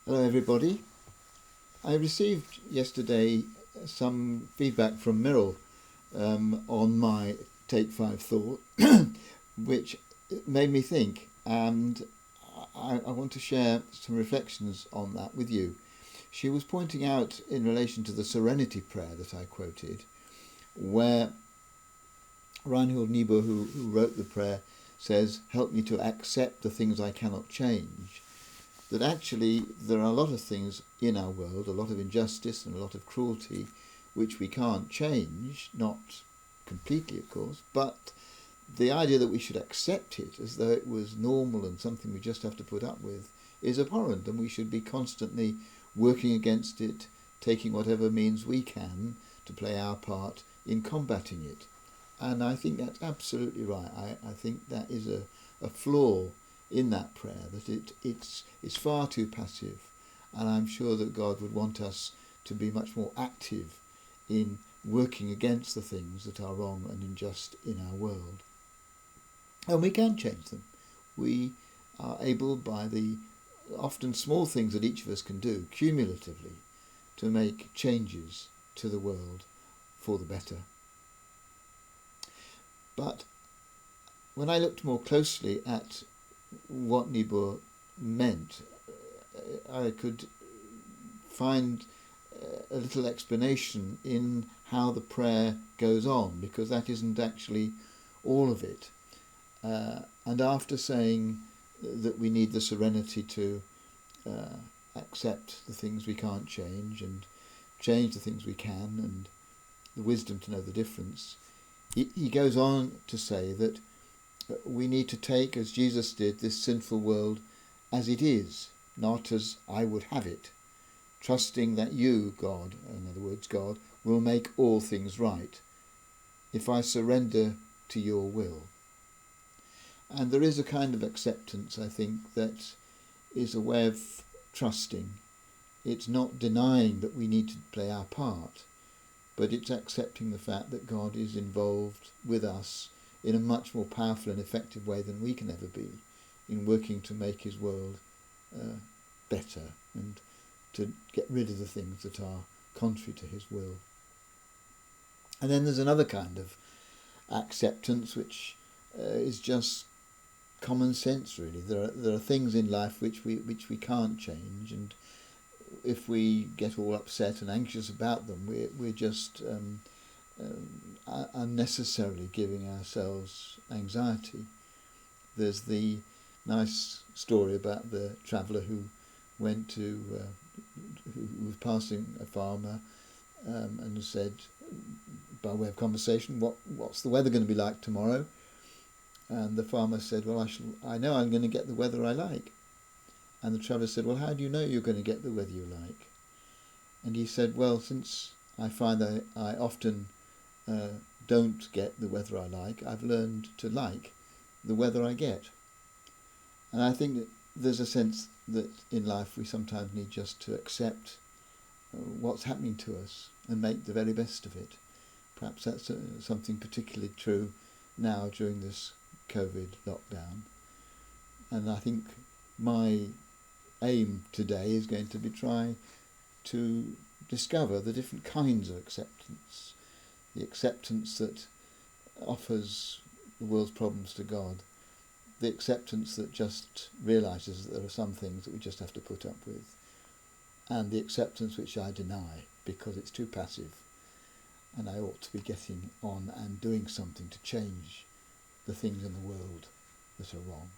Hello everybody. I received yesterday some feedback from Myrrell on my Take 5 thought, which made me think, and I want to share some reflections on that with you. She was pointing out in relation to the Serenity Prayer that I quoted, where Reinhold Niebuhr, who wrote the prayer, says, "Help me to accept the things I cannot change." That actually there are a lot of things in our world, a lot of injustice and a lot of cruelty, which we can't change, not completely of course, but the idea that we should accept it as though it was normal and something we just have to put up with is abhorrent, and we should be constantly working against it, taking whatever means we can to play our part in combating it. And I think that's absolutely right. I think that is a flaw in that prayer, that it's far too passive, and I'm sure that God would want us to be much more active in working against the things that are wrong and unjust in our world. And we can change them. We are able, by the often small things that each of us can do cumulatively, to make changes to the world for the better. But when I looked more closely at what Niebuhr meant, I could find a little explanation in how the prayer goes on, because that isn't actually all of it. And after saying that we need the serenity to accept the things we can't change and change the things we can, and the wisdom to know the difference, he goes on to say that we need to take, as Jesus did, this sinful world as it is, not as I would have it, trusting that you, God, in other words, God, will make all things right if I surrender to your will. And there is a kind of acceptance, I think, that is a way of trusting. It's not denying that we need to play our part, but it's accepting the fact that God is involved with us in a much more powerful and effective way than we can ever be, in working to make his world better and to get rid of the things that are contrary to his will. And then there's another kind of acceptance which is just common sense, really. There are things in life which we can't change, and if we get all upset and anxious about them, we're just unnecessarily giving ourselves anxiety. There's the nice story about the traveller who went to, who was passing a farmer and said, by way of conversation, what's the weather going to be like tomorrow? And the farmer said, well, I know I'm going to get the weather I like. And the traveller said, well, how do you know you're going to get the weather you like? And he said, well, since I find that I often don't get the weather I like, I've learned to like the weather I get. And I think that there's a sense that in life we sometimes need just to accept what's happening to us and make the very best of it. Perhaps that's something particularly true now during this COVID lockdown. And I think my aim today is going to be try to discover the different kinds of acceptance. The acceptance that offers the world's problems to God, the acceptance that just realises that there are some things that we just have to put up with, and the acceptance which I deny because it's too passive and I ought to be getting on and doing something to change the things in the world that are wrong.